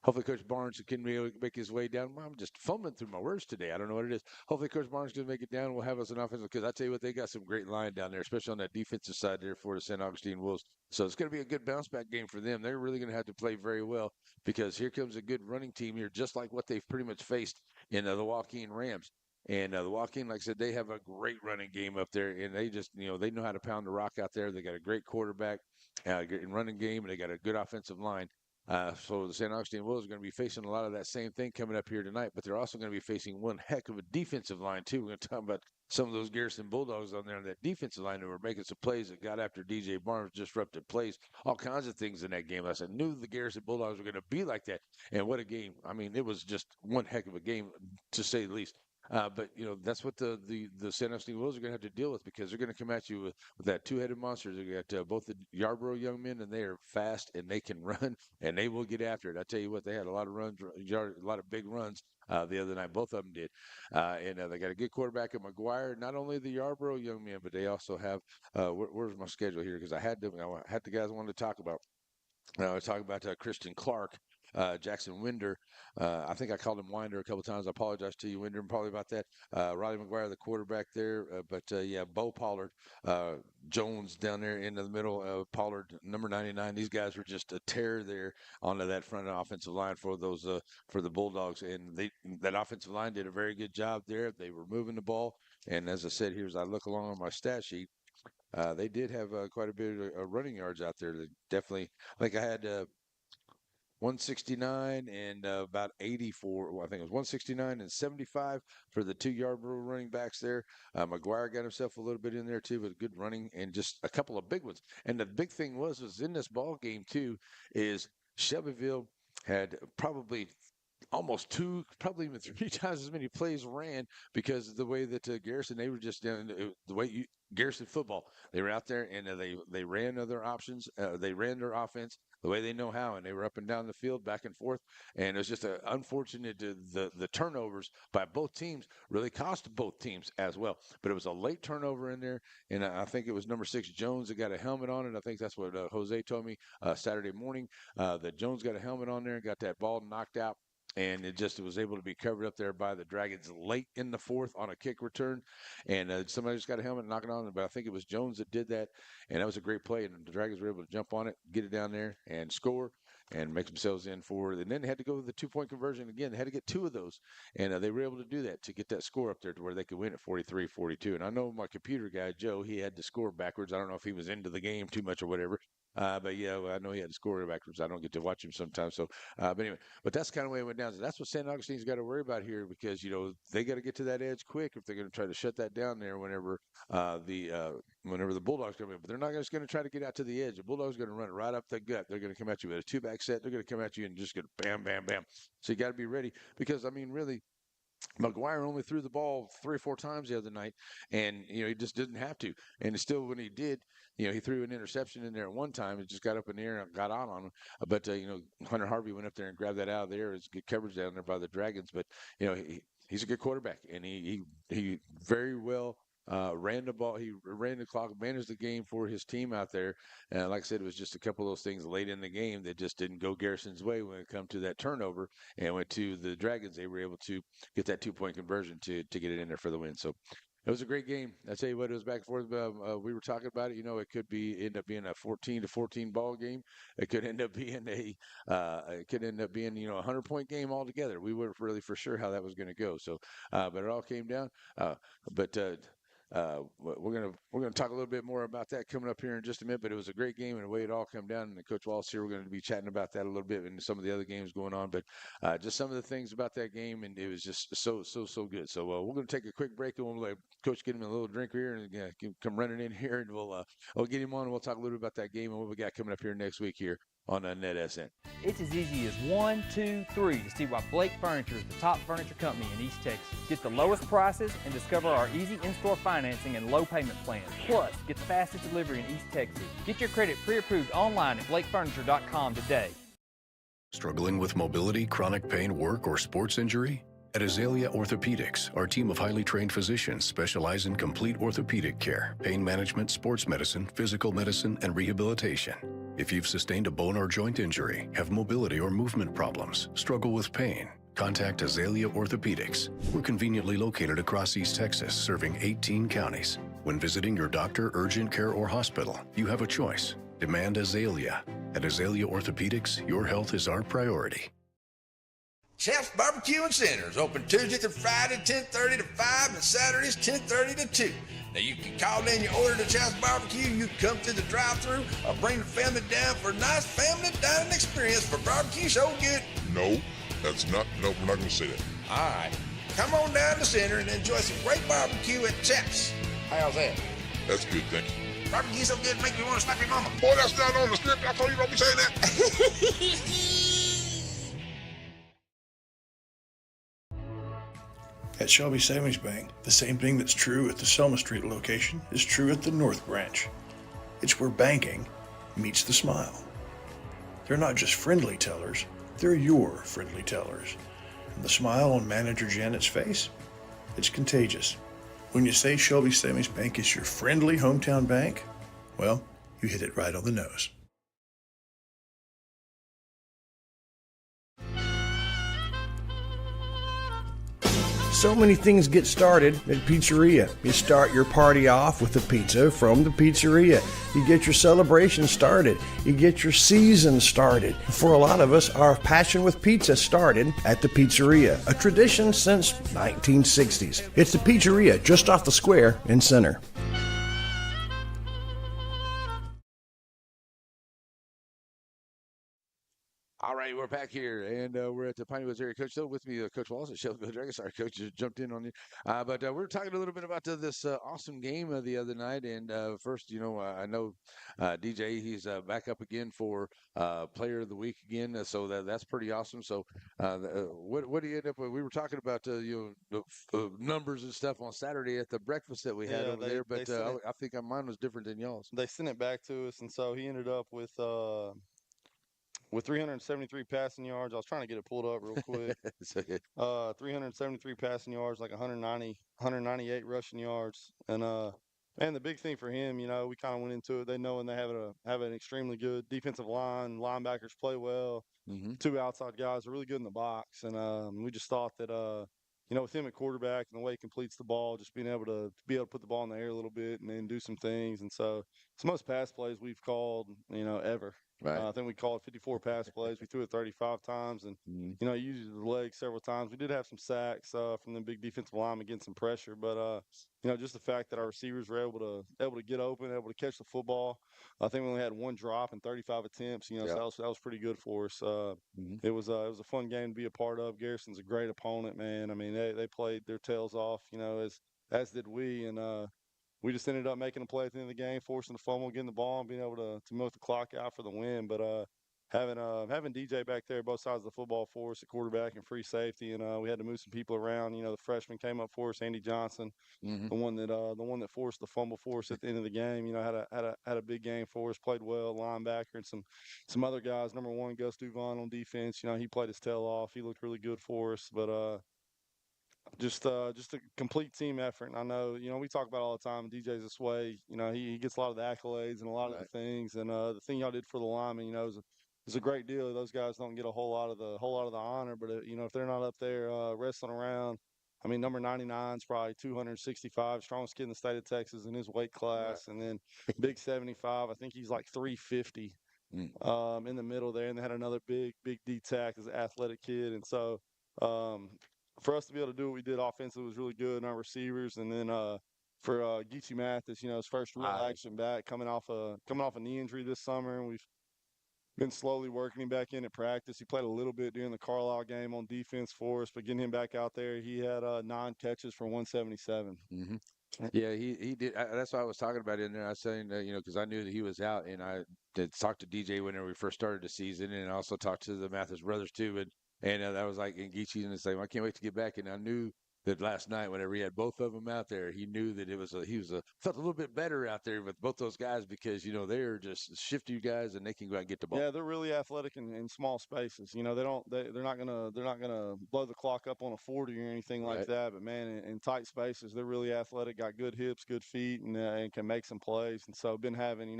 Speaker 3: Hopefully, Coach Barnes can make his way down. I'm just fumbling through my words today. I don't know what it is. Hopefully, Coach Barnes can make it down. We'll have us an offensive because I tell you what, they got some great line down there, especially on that defensive side there for the St. Augustine Wolves. So it's going to be a good bounce back game for them. They're really going to have to play very well because here comes a good running team here, just like what they've pretty much faced in the Joaquin Rams. And the Joaquin, like I said, they have a great running game up there, and they just, they know how to pound the rock out there. They got a great quarterback in running game, and they got a good offensive line. So the St. Augustine Wolves are going to be facing a lot of that same thing coming up here tonight, but they're also going to be facing one heck of a defensive line, too. We're going to talk about some of those Garrison Bulldogs on there on that defensive line who were making some plays that got after DJ Barnes, disrupted plays, all kinds of things in that game. I knew the Garrison Bulldogs were going to be like that, and what a game. I mean, it was just one heck of a game, to say the least. But that's what the San Augustine Wolves are going to have to deal with because they're going to come at you with that two-headed monster. They got both the Yarborough young men, and they are fast and they can run and they will get after it. I tell you what, they had a lot of runs, a lot of big runs the other night. Both of them did, and they got a good quarterback at McGuire. Not only the Yarborough young men, but they also have. Where's my schedule here? Because I had the guys I wanted to talk about. I was talking about Christian Clark, Jackson Winder. I think I called him Winder a couple times. I apologize to you, Winder, probably about that. Riley McGuire, the quarterback there. But Bo Pollard, Jones down there in the middle. Pollard, number 99. These guys were just a tear there onto that front offensive line for those for the Bulldogs. And that offensive line did a very good job there. They were moving the ball. And as I said, here as I look along on my stat sheet, they did have quite a bit of running yards out there. They definitely, I think I had 169 and about 84. Well, I think it was 169 and 75 for the 2 Yarborough running backs there. McGuire got himself a little bit in there too with good running and just a couple of big ones. And the big thing was in this ball game too is Shelbyville had probably almost 2, probably even 3 times as many plays ran because of the way that Garrison, they were just the way Garrison football. They were out there and they ran other options. They ran their offense the way they know how, and they were up and down the field, back and forth. And it was just unfortunate the turnovers by both teams really cost both teams as well. But it was a late turnover in there, and I think it was number 6 Jones that got a helmet on it. I think that's what Jose told me Saturday morning. That Jones got a helmet on there and got that ball knocked out. And it was able to be covered up there by the Dragons late in the 4th on a kick return. And somebody just got a helmet and knocked it on. But I think it was Jones that did that. And that was a great play. And the Dragons were able to jump on it, get it down there, and score and make themselves in for it. And then they had to go with the 2-point conversion again. They had to get 2 of those. And they were able to do that to get that score up there to where they could win at 43-42. And I know my computer guy, Joe, he had to score backwards. I don't know if he was into the game too much or whatever. But yeah, well, I know he had to score backwards. I don't get to watch him sometimes. So, but anyway, but that's kind of the way it went down. So that's what St. Augustine's got to worry about here because they got to get to that edge quick if they're going to try to shut that down there whenever the Bulldogs come in. But they're not just going to try to get out to the edge. The Bulldogs are going to run it right up the gut. They're going to come at you with a two-back set. They're going to come at you and just go bam, bam, bam. So you got to be ready because I mean, really. McGuire only threw the ball 3 or 4 times the other night, and he just didn't have to. And still, when he did, he threw an interception in there at one time. It just got up in the air and got out on him. But Hunter Harvey went up there and grabbed that out of there. It's good coverage down there by the Dragons. But he's a good quarterback, and he very well. Ran the ball. He ran the clock, managed the game for his team out there. And like I said, it was just a couple of those things late in the game that just didn't go Garrison's way when it come to that turnover and went to the Dragons. They were able to get that 2-point conversion to get it in there for the win. So it was a great game. I tell you what, it was back and forth. We were talking about it. It could end up being a 14-14 ball game. It could end up being a 100-point game altogether. We weren't really for sure how that was going to go. So, but it all came down. But we're gonna talk a little bit more about that coming up here in just a minute. But it was a great game and the way it all come down. And Coach Wallace here, we're going to be chatting about that a little bit and some of the other games going on. But just some of the things about that game, and it was just so good. So we're going to take a quick break and we'll let Coach get him a little drink here and come running in here, and we'll get him on and we'll talk a little bit about that game and what we got coming up here next week here on NetSN.
Speaker 9: It's as easy as 1, 2, 3 to see why Blake Furniture is the top furniture company in East Texas. Get the lowest prices and discover our easy in-store financing and low payment plans. Plus, get the fastest delivery in East Texas. Get your credit pre-approved online at blakefurniture.com today.
Speaker 10: Struggling with mobility, chronic pain, work, or sports injury? At Azalea Orthopedics, our team of highly trained physicians specialize in complete orthopedic care, pain management, sports medicine, physical medicine, and rehabilitation. If you've sustained a bone or joint injury, have mobility or movement problems, struggle with pain, contact Azalea Orthopedics. We're conveniently located across East Texas, serving 18 counties. When visiting your doctor, urgent care, or hospital, you have a choice. Demand Azalea. At Azalea Orthopedics, your health is our priority.
Speaker 1: Chef's Barbecue and Centers, open Tuesday through Friday, 10:30 to 5, and Saturdays, 10:30 to 2. Now, you can call in your order to Chef's Barbecue, you can come through the drive-thru, or bring the family down for a nice family dining experience for barbecue so good.
Speaker 11: No, we're not going to say that.
Speaker 1: All right, come on down to the center and enjoy some great barbecue at Chef's. How's that?
Speaker 11: That's good, thank you.
Speaker 1: Barbecue so good, make you want to slap your mama.
Speaker 11: Boy, that's not on the script. I told you don't be saying that.
Speaker 4: At Shelby Savings Bank, the same thing that's true at the Selma Street location is true at the North Branch. It's where banking meets the smile. They're not just friendly tellers, they're your friendly tellers. And the smile on Manager Janet's face, it's contagious. When you say Shelby Savings Bank is your friendly hometown bank, well, you hit it right on the nose.
Speaker 2: So many things get started at Pizzeria. You start your party off with a pizza from the pizzeria. You get your celebration started. You get your season started. For a lot of us, our passion with pizza started at the pizzeria, a tradition since 1960s. It's the Pizzeria just off the square in Center.
Speaker 3: All right, we're back here, and we're at the Piney Woods Area Coach Show. With me, Coach Wallace, Shelby Dragon. Sorry, Coach, just jumped in on you. But we're talking a little bit about this awesome game the other night. And first, I know DJ, he's back up again for Player of the Week again, so that's pretty awesome. So what do you end up with? We were talking about the numbers and stuff on Saturday at the breakfast that we had over there, but I think mine was different than y'all's.
Speaker 12: They sent it back to us, and so he ended up with 373 passing yards. I was trying to get it pulled up real quick. 373 passing yards, like 198 rushing yards. And man, the big thing for him, we kind of went into it. They know, and they have an extremely good defensive line. Linebackers play well. Mm-hmm. 2 outside guys are really good in the box. And we just thought that with him at quarterback and the way he completes the ball, just being able to put the ball in the air a little bit and then do some things. And so it's the most pass plays we've called, ever.
Speaker 3: Right.
Speaker 12: I think we called 54 pass plays. We threw it 35 times, and he used the legs several times. We did have some sacks from the big defensive linemen getting some pressure, but just the fact that our receivers were able to get open, able to catch the football. I think we only had one drop in 35 attempts. So that was pretty good for us. It was a fun game to be a part of. Garrison's a great opponent, man. I mean, they played their tails off, as did we, and we just ended up making a play at the end of the game, forcing the fumble, getting the ball, and being able to milk the clock out for the win. But having DJ back there, both sides of the football for us, at quarterback and free safety, and we had to move some people around. The freshman came up for us, Andy Johnson, the one that forced the fumble for us at the end of the game. Had a big game for us, played well, linebacker, and some other guys. Number one, Gus Duvon on defense. He played his tail off. He looked really good for us, but. Just a complete team effort. And I know, we talk about all the time, DJ's this way. He gets a lot of the accolades and a lot of the things. And the thing y'all did for the linemen, is a great deal. Those guys don't get a whole lot of the honor, but if they're not up there wrestling around, I mean, number 99 is probably 265, strongest kid in the state of Texas in his weight class, and then big 75. I think he's like 350 in the middle there. And they had another big D-tack as an athletic kid, and so. For us to be able to do what we did offensively was really good in our receivers. And then for Geechee Mathis, his first real action back coming off a knee injury this summer, and we've been slowly working him back in at practice. He played a little bit during the Carlisle game on defense for us, but getting him back out there, he had 9 catches for 177.
Speaker 3: Yeah, he did. That's what I was talking about in there. I was saying, because I knew that he was out, and I did talk to DJ whenever we first started the season, and I also talked to the Mathis brothers too. And that was like in Geechee and the same. I can't wait to get back. And I knew that last night, whenever he had both of them out there, he knew that he felt a little bit better out there with both those guys because they're just shifty guys and they can go out and get the ball.
Speaker 12: Yeah, they're really athletic in small spaces. They're not gonna blow the clock up on a 40 or anything like that. But man, in tight spaces, they're really athletic. Got good hips, good feet, and can make some plays. And so been having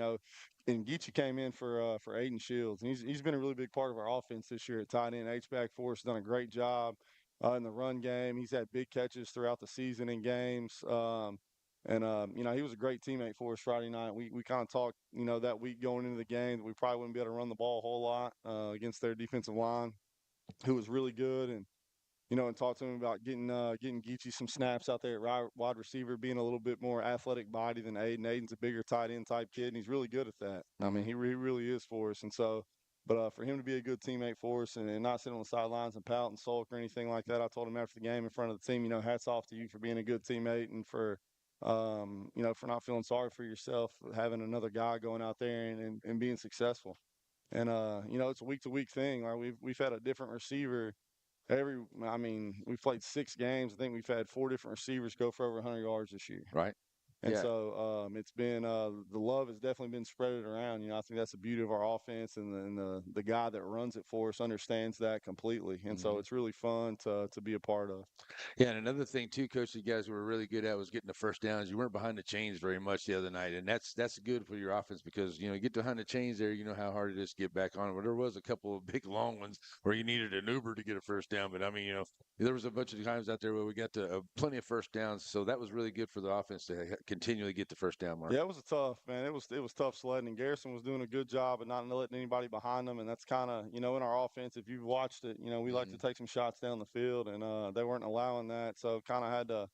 Speaker 12: and Geechee came in for Aiden Shields, and he's been a really big part of our offense this year at tight end. H-back for us, done a great job in the run game. He's had big catches throughout the season in games. He was a great teammate for us Friday night. We kind of talked, that week going into the game that we probably wouldn't be able to run the ball a whole lot against their defensive line, who was really good. And talked to him about getting Geechee some snaps out there at wide receiver, being a little bit more athletic body than Aiden. Aiden's a bigger tight end type kid, and he's really good at that. I mean, he really is for us. And so, but for him to be a good teammate for us and not sit on the sidelines and pout and sulk or anything like that, I told him after the game in front of the team, hats off to you for being a good teammate and for not feeling sorry for yourself, having another guy going out there and being successful. And it's a week to week thing. Like we've had a different receiver we've played 6 games. I think we've had 4 different receivers go for over 100 yards this year.
Speaker 3: Right.
Speaker 12: And so it's been the love has definitely been spread around. I think that's the beauty of our offense, and the guy that runs it for us understands that completely. And so it's really fun to be a part of.
Speaker 3: Yeah, and another thing too, Coach, you guys were really good at was getting the first downs. You weren't behind the chains very much the other night, and that's good for your offense because you get behind the chains there. You know how hard it is to get back on. But there was a couple of big long ones where you needed an Uber to get a first down. But I mean, there was a bunch of times out there where we got to plenty of first downs, so that was really good for the offense to continually get the first down mark.
Speaker 12: Yeah, it was tough, man. It was tough sledding. And Garrison was doing a good job of not letting anybody behind them, and that's kind of in our offense. If you've watched it, we like to take some shots down the field, and they weren't allowing that. So kind of had to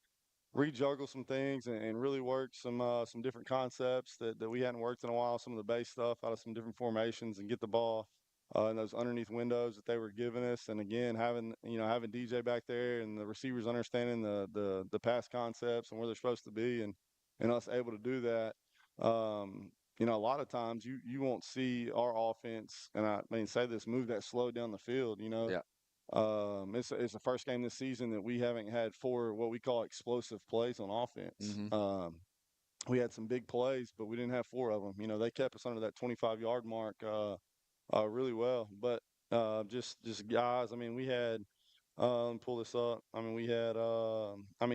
Speaker 12: rejuggle some things and really work some different concepts that we hadn't worked in a while. Some of the base stuff out of some different formations and get the ball in those underneath windows that they were giving us. And again, having DJ back there and the receivers understanding the pass concepts and where they're supposed to be and us able to do that. A lot of times you won't see our offense, and I mean say this, move that slow down the field.
Speaker 3: Yeah.
Speaker 12: It's the first game this season that we haven't had 4 what we call explosive plays on offense. We had some big plays, but we didn't have 4 of them. They kept us under that 25-yard mark really well. But just guys, I mean, we had let me pull this up. I mean, we had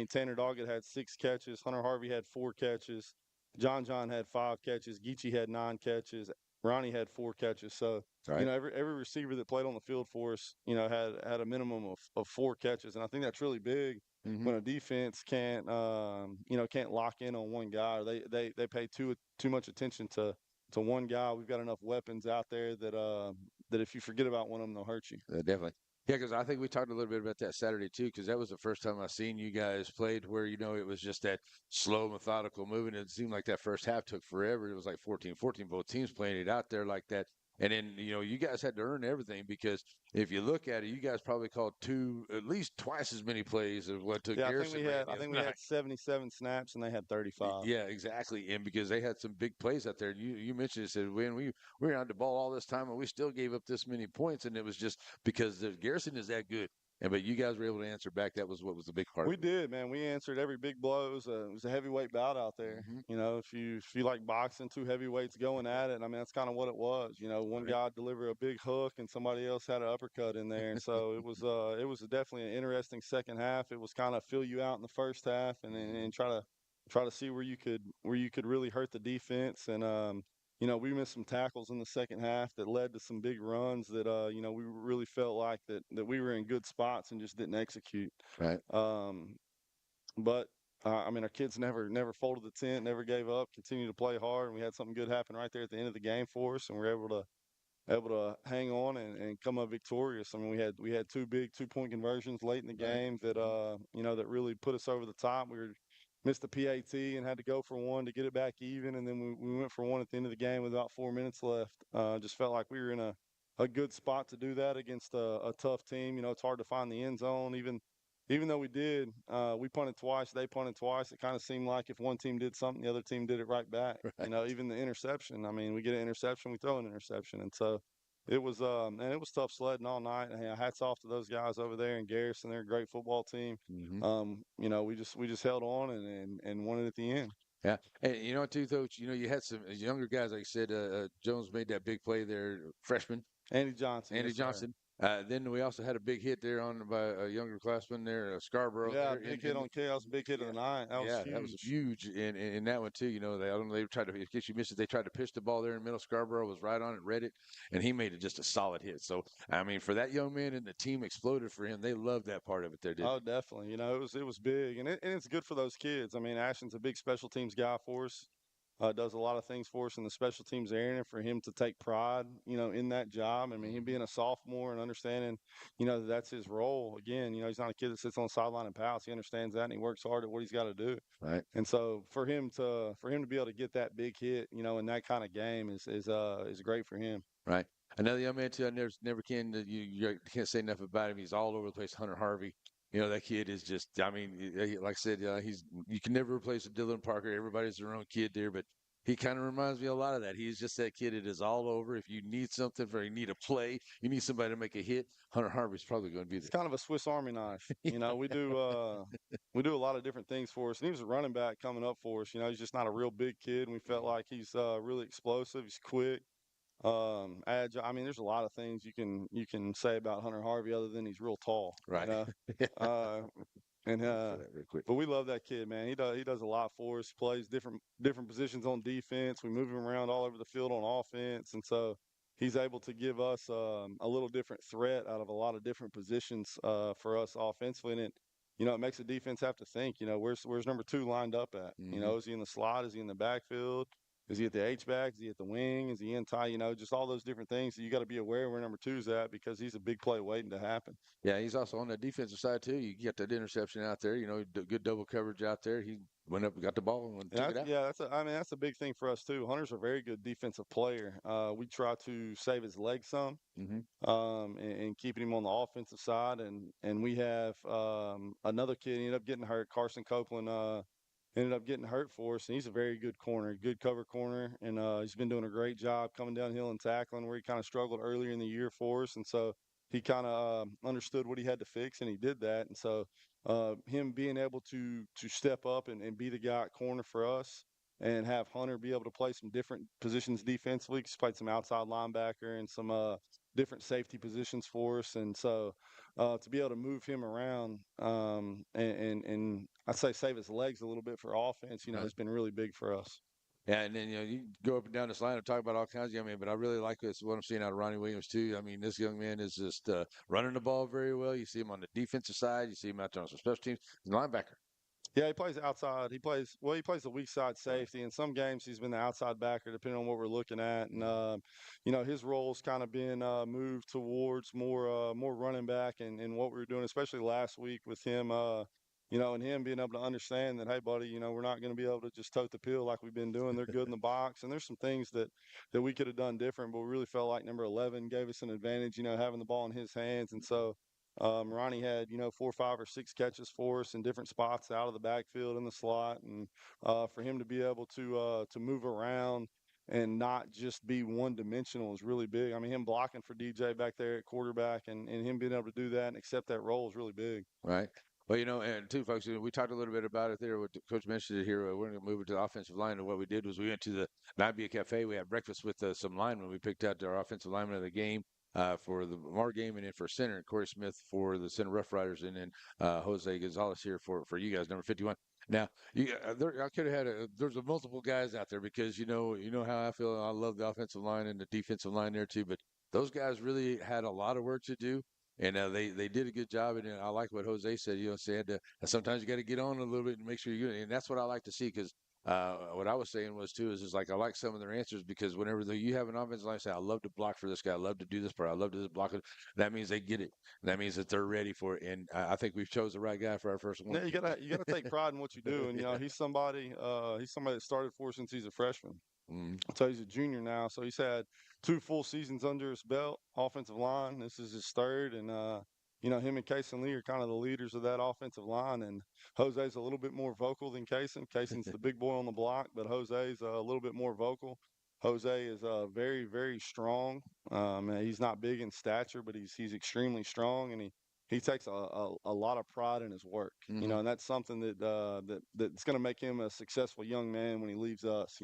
Speaker 12: Tanner Doggett had 6 catches, Hunter Harvey had 4 catches, John had 5 catches, Geechee had 9 catches, Ronnie had 4 catches. So every receiver that played on the field for us, had a minimum of 4 catches, and I think that's really big when a defense can't lock in on one guy. Or they pay too much attention to one guy. We've got enough weapons out there that if you forget about one of them, they'll hurt you.
Speaker 3: Definitely. Yeah, because I think we talked a little bit about that Saturday too, because that was the first time I seen you guys played where, it was just that slow, methodical moving. It seemed like that first half took forever. It was like 14-14, both teams playing it out there like that. And then, you guys had to earn everything because if you look at it, you guys probably called at least twice as many plays as what took
Speaker 12: Yeah,
Speaker 3: Garrison ran
Speaker 12: I
Speaker 3: the
Speaker 12: think
Speaker 3: other
Speaker 12: we
Speaker 3: night.
Speaker 12: had 77 snaps and they had 35.
Speaker 3: Yeah, exactly. And because they had some big plays out there. You mentioned it, said when we were on the ball all this time and we still gave up this many points, and it was just because the Garrison is that good. But you guys were able to answer back. That was what was the big part.
Speaker 12: We did, man. We answered every big blow. It was a heavyweight bout out there. If you like boxing, two heavyweights going at it. I mean, that's kind of what it was. One guy delivered a big hook and somebody else had an uppercut in there. And so it was definitely an interesting second half. It was kind of fill you out in the first half and try to see where you could really hurt the defense. And we missed some tackles in the second half that led to some big runs that we really felt like that we were in good spots and just didn't execute.
Speaker 3: Right.
Speaker 12: But I mean, our kids never folded the tent, never gave up, continued to play hard, and we had something good happen right there at the end of the game for us, and we were able to hang on and come up victorious. I mean, we had two big 2-point conversions late in the game that that really put us over the top. We missed the PAT and had to go for one to get it back even, and then we went for one at the end of the game with about 4 minutes left. Just felt like we were in a good spot to do that against a tough team. It's hard to find the end zone even though we did, we punted twice, they punted twice. It kind of seemed like if one team did something, the other team did it right back.
Speaker 3: Right.
Speaker 12: Even the interception. I mean, we get an interception, we throw an interception, and so it was it was tough sledding all night. And hats off to those guys over there in Garrison. They're a great football team. We just held on and won it at the end.
Speaker 3: Yeah, and too, Coach, you had some younger guys, like you said. Jones made that big play there, freshman.
Speaker 12: Andy Johnson.
Speaker 3: Andy
Speaker 12: yes,
Speaker 3: Johnson. Then we also had a big hit there by a younger classman there, Scarborough.
Speaker 12: Yeah,
Speaker 3: there.
Speaker 12: big hit on Chaos, big hit of the night. That was huge.
Speaker 3: That was huge. And in that one too, they tried to, in case you missed it, they tried to pitch the ball there in the middle. Scarborough was right on it, read it, and he made it just a solid hit. So I mean, for that young man, and the team exploded for him. They loved that part of it there, didn't
Speaker 12: they? Definitely. It was big, and it's good for those kids. I mean, Ashton's a big special teams guy for us. Does a lot of things for us in the special teams area, and for him to take pride, in that job. I mean, him being a sophomore and understanding, that's his role. Again, he's not a kid that sits on the sideline and pouts. He understands that, and he works hard at what he's got to do.
Speaker 3: Right.
Speaker 12: And so for him to be able to get that big hit, in that kind of game is great for him.
Speaker 3: Right. Another young man too. I never can. You can't say enough about him. He's all over the place. Hunter Harvey. That kid is just, I mean, like I said, you can never replace a Dylan Parker. Everybody's their own kid there, but he kind of reminds me a lot of that. He's just that kid that is all over. If you need something, you need a play, you need somebody to make a hit, Hunter Harvey's probably going to be there.
Speaker 12: It's kind of a Swiss Army knife. We do a lot of different things for us. And he was a running back coming up for us. He's just not a real big kid, and we felt like he's really explosive. He's quick. Agile. I mean, there's a lot of things you can say about Hunter Harvey other than he's real tall.
Speaker 3: Right.
Speaker 12: But we love that kid, man. He does a lot for us. Plays different positions on defense. We move him around all over the field on offense, and so he's able to give us a little different threat out of a lot of different positions for us offensively. And it makes the defense have to think. Where's number 2 lined up at?
Speaker 3: Mm-hmm.
Speaker 12: Is he in the slot? Is he in the backfield? Is he at the H-back? Is he at the wing? Is he in tie? Just all those different things. So you got to be aware where number 2's at because he's a big play waiting to happen.
Speaker 3: Yeah, he's also on the defensive side too. You get that interception out there. Good double coverage out there. He went up, got the ball, and took it out.
Speaker 12: Yeah, that's a big thing for us too. Hunter's a very good defensive player. We try to save his legs some, and keeping him on the offensive side. And we have another kid ended up getting hurt. Carson Copeland ended up getting hurt for us, and he's a very good corner, good cover corner, and he's been doing a great job coming downhill and tackling where he kind of struggled earlier in the year for us, and so he kind of understood what he had to fix, and he did that, and so him being able to step up and be the guy at corner for us and have Hunter be able to play some different positions defensively. He's played some outside linebacker and some different safety positions for us, and so to be able to move him around and I'd say save his legs a little bit for offense, has been really big for us.
Speaker 3: Yeah, and then you go up and down this line and talk about all kinds of young men, but I really like this what I'm seeing out of Ronnie Williams too. I mean, this young man is just running the ball very well. You see him on the defensive side, you see him out there on some special teams. He's a linebacker.
Speaker 12: Yeah, he plays outside. He plays the weak side safety. In some games, he's been the outside backer, depending on what we're looking at. And his role's kind of been moved towards more running back and what we were doing, especially last week with him. And him being able to understand that, hey, buddy, we're not going to be able to just tote the pill like we've been doing. They're good in the box, and there's some things that we could have done different, but we really felt like number 11 gave us an advantage. Having the ball in his hands, and so. Ronnie had, 4, 5, or 6 catches for us in different spots out of the backfield in the slot, and for him to be able to move around and not just be one dimensional is really big. I mean, him blocking for DJ back there at quarterback and him being able to do that and accept that role is really big.
Speaker 3: Right. Well, and too, folks, we talked a little bit about it there. What Coach mentioned it here. We're going to move it to the offensive line. And what we did was we went to the Nabia Cafe. We had breakfast with some linemen. We picked out our offensive lineman of the game for the Mar game, and then for center, Corey Smith for the center Rough Riders, and then Jose Gonzalez here for you guys, number 51. Now, I could have had there's multiple guys out there because you know how I feel. I love the offensive line and the defensive line there too, but those guys really had a lot of work to do. And they did a good job, and I like what Jose said. Said sometimes you got to get on a little bit and make sure you're good, and that's what I like to see. Because what I was saying was too is like I like some of their answers because whenever you have an offensive line, say I love to block for this guy, I love to do this part, I love to this block it. That means they get it. That means that they're ready for it, and I think we've chose the right guy for our first one.
Speaker 12: Yeah, you gotta take pride in what you do, and
Speaker 3: Yeah.
Speaker 12: he's somebody that started for us since he's a freshman.
Speaker 3: Mm-hmm.
Speaker 12: So he's a junior now. So he's had 2 full seasons under his belt, offensive line. This is his third, and him and Kason Lee are kind of the leaders of that offensive line. And Jose's a little bit more vocal than Kason. Kason's the big boy on the block, but Jose's a little bit more vocal. Jose is very, very strong. And he's not big in stature, but he's extremely strong, and he takes a lot of pride in his work.
Speaker 3: Mm-hmm.
Speaker 12: And that's something that's going to make him a successful young man when he leaves us.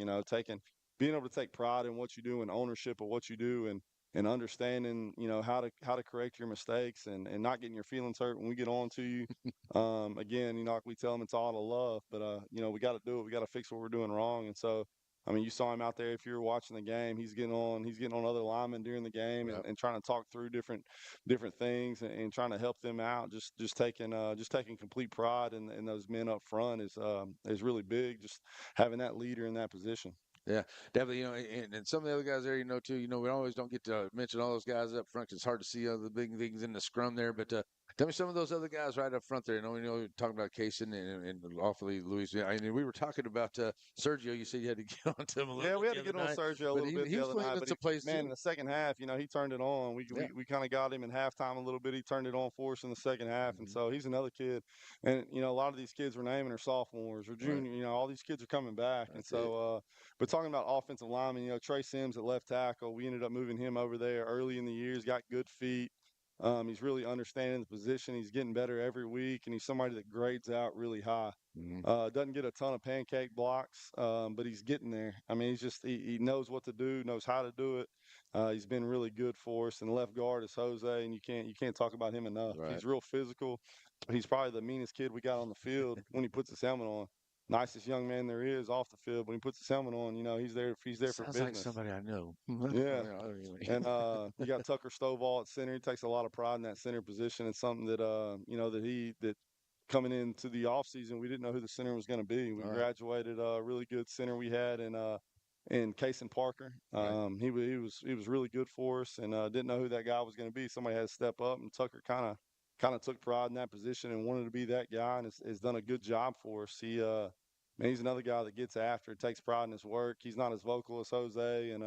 Speaker 12: Being able to take pride in what you do and ownership of what you do and understanding, how to correct your mistakes and not getting your feelings hurt when we get on to you. Again, like we tell them it's all to love, but we got to do it. We got to fix what we're doing wrong. And so, I mean, you saw him out there. If you were watching the game, he's getting on other linemen during the game and trying to talk through different things and trying to help them out. Just taking complete pride in those men up front is really big. Just having that leader in that position.
Speaker 3: Yeah, definitely. And some of the other guys there, too. We always don't get to mention all those guys up front 'cause it's hard to see all the big things in the scrum there. But tell me some of those other guys right up front there. You're talking about Kaysen and awfully Luis. I mean, we were talking about Sergio. You said you had to get on to him a little.
Speaker 12: Yeah, we had to get on Sergio a little bit the other night. But
Speaker 3: man,
Speaker 12: in the second half, he turned it on. We kind of got him in halftime a little bit. He turned it on for us in the second half,
Speaker 3: Mm-hmm.
Speaker 12: and so he's another kid. And a lot of these kids we're naming are sophomores or junior.
Speaker 3: Right.
Speaker 12: All these kids are coming back, and so. But talking about offensive linemen, Trey Sims at left tackle, we ended up moving him over there early in the year. He's got good feet. He's really understanding the position. He's getting better every week, and he's somebody that grades out really high.
Speaker 3: Mm-hmm.
Speaker 12: Doesn't get a ton of pancake blocks, but he's getting there. I mean, he knows what to do, knows how to do it. He's been really good for us. And left guard is Jose, and you can't talk about him enough.
Speaker 3: Right.
Speaker 12: He's real physical. He's probably the meanest kid we got on the field when he puts his helmet on. Nicest young man there is off the field. When he puts his helmet on, he's there for business.
Speaker 3: Sounds like somebody I know.
Speaker 12: Yeah. And you got Tucker Stovall at center. He takes a lot of pride in that center position. It's something that that coming into the offseason, we didn't know who the center was going to be. We graduated a really good center we had in Kason Parker. He was really good for us, and didn't know who that guy was going to be. Somebody had to step up, and Tucker kind of took pride in that position and wanted to be that guy, and has done a good job for us. He's another guy that gets after it, takes pride in his work. He's not as vocal as Jose,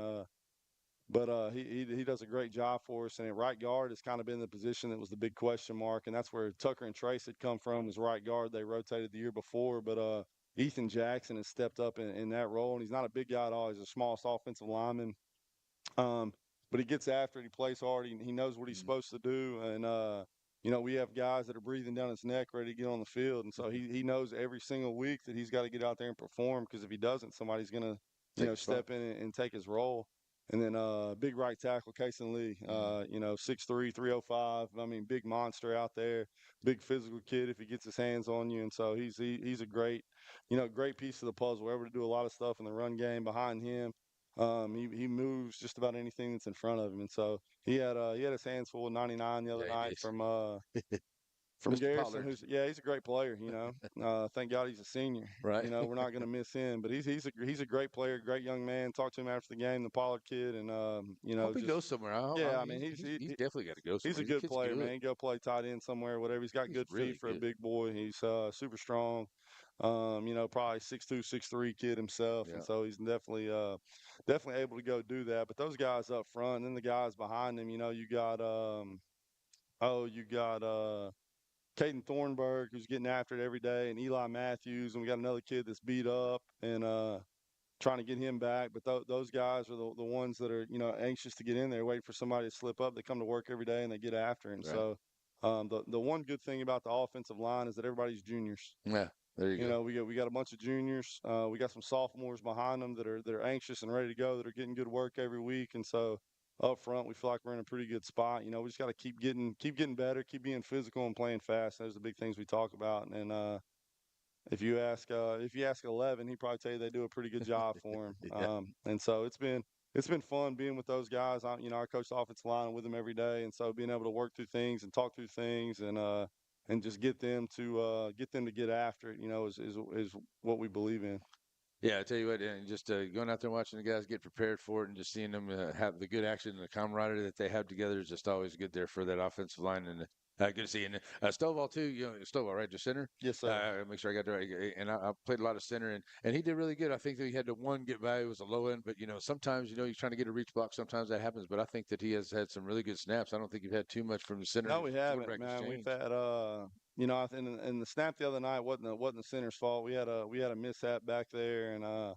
Speaker 12: but he does a great job for us. And at right guard has kind of been the position that was the big question mark, and that's where Tucker and Trace had come from, was right guard. They rotated the year before, but Ethan Jackson has stepped up in that role, and he's not a big guy at all. He's the smallest offensive lineman. But he gets after it. He plays hard. He knows what he's supposed to do, and we have guys that are breathing down his neck, ready to get on the field, and so he knows every single week that he's got to get out there and perform, because if he doesn't, somebody's gonna step in and take his role. And then big right tackle Kason Lee, 6'3", 305. I mean, big monster out there, big physical kid if he gets his hands on you. And so he's a great, great piece of the puzzle. We're able to do a lot of stuff in the run game behind him. He moves just about anything that's in front of him, and so he had his hands full of 99 the other night from from
Speaker 3: Mr.
Speaker 12: Garrison,
Speaker 3: Pollard.
Speaker 12: he's a great player. Thank God he's a senior.
Speaker 3: Right.
Speaker 12: We're not going to miss him, but he's a great player, great young man. Talked to him after the game, the Pollard kid, and
Speaker 3: Hope he
Speaker 12: just
Speaker 3: goes somewhere.
Speaker 12: yeah. I mean,
Speaker 3: He's definitely got to go
Speaker 12: he's
Speaker 3: somewhere.
Speaker 12: a
Speaker 3: The
Speaker 12: good
Speaker 3: kid's
Speaker 12: player,
Speaker 3: good.
Speaker 12: man. He go play tight end somewhere, whatever. He's got
Speaker 3: He's
Speaker 12: good feet
Speaker 3: really
Speaker 12: for a
Speaker 3: good.
Speaker 12: big boy. He's super strong. Probably 6'2", 6'3" kid himself,
Speaker 3: Yeah.
Speaker 12: and so he's definitely able to go do that. But those guys up front, and then the guys behind him, you got you got Caden Thornburg, who's getting after it every day, and Eli Matthews, and we got another kid that's beat up and trying to get him back. But those guys are the ones that are anxious to get in there, waiting for somebody to slip up. They come to work every day and they get after it. And
Speaker 3: Right.
Speaker 12: so the one good thing about the offensive line is that everybody's juniors.
Speaker 3: Yeah. There you go.
Speaker 12: We got a bunch of juniors. We got some sophomores behind them that are anxious and ready to go, that are getting good work every week. And so up front, we feel like we're in a pretty good spot. We just got to keep getting better, keep being physical and playing fast. Those are the big things we talk about. And if you ask 11, he'd probably tell you they do a pretty good job for him.
Speaker 3: Yeah.
Speaker 12: And so it's been fun being with those guys. I coach the offensive line with them every day, and so being able to work through things and talk through things and just get them to get after it, is what we believe in.
Speaker 3: Yeah, I tell you what, and just going out there and watching the guys get prepared for it and just seeing them have the good action and the camaraderie that they have together is just always good there for that offensive line. And good to see. And Stovall, too, Stovall, right, just center?
Speaker 12: Yes, sir.
Speaker 3: Make sure I got that right. And I played a lot of center, and he did really good. I think that he had the one get by. It was a low end, but, sometimes, he's trying to get a reach block. Sometimes that happens, but I think that he has had some really good snaps. I don't think you've had too much from the center.
Speaker 12: No, we haven't, man. We've had I think in the snap the other night wasn't the center's fault. We had a mishap back there, and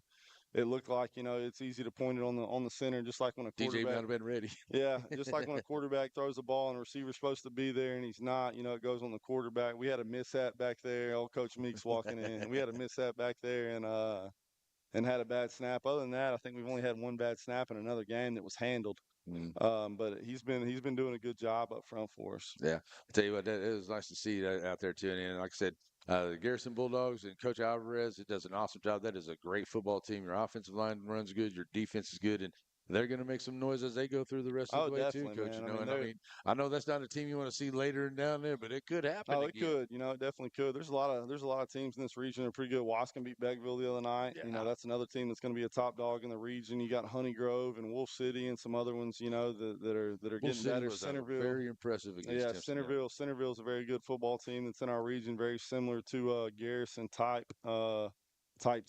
Speaker 12: it looked like it's easy to point it on the center, just like when a
Speaker 3: DJ
Speaker 12: quarterback.
Speaker 3: might have been ready.
Speaker 12: Yeah, just like when a quarterback throws the ball and the receiver's supposed to be there and he's not. It goes on the quarterback. We had a mishap back there. Old Coach Meeks walking in. We had a mishap back there and had a bad snap. Other than that, I think we've only had one bad snap in another game that was handled. But he's been doing a good job up front for us.
Speaker 3: Yeah, I'll tell you what, it was nice to see that out there too. And like I said, the Garrison Bulldogs and Coach Alvarez, it does an awesome job. That is a great football team. Your offensive line runs good, your defense is good, and they're going to make some noise as they go through the rest of the way too, Coach.
Speaker 12: Man.
Speaker 3: I know that's not a team you want to see later and down there, but it could happen.
Speaker 12: Oh, it could. It definitely could. There's a lot of teams in this region that are pretty good. Wascom beat Beckville the other night.
Speaker 3: Yeah.
Speaker 12: That's another team that's going to be a top dog in the region. You got Honey Grove and Wolf City and some other ones, that are getting better. Centerville,
Speaker 3: very impressive against Timpson.
Speaker 12: Centerville's a very good football team that's in our region, very similar to Garrison type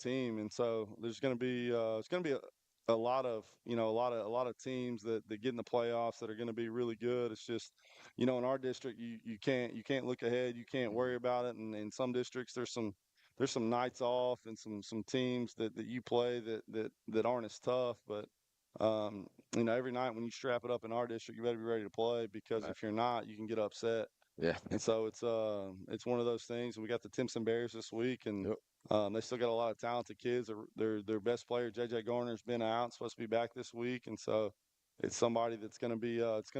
Speaker 12: team. And so there's going to be a lot of teams that get in the playoffs that are going to be really good. It's just in our district you can't look ahead, you can't worry about it, and in some districts there's some nights off and some teams that you play that aren't as tough, but every night when you strap it up in our district, you better be ready to play, because if you're not, you can get upset.
Speaker 3: Yeah.
Speaker 12: And so it's one of those things. And we got the Timpson Bears this week, and they still got a lot of talented kids. Their best player, JJ Garner's been out, supposed to be back this week, and so it's somebody that's going to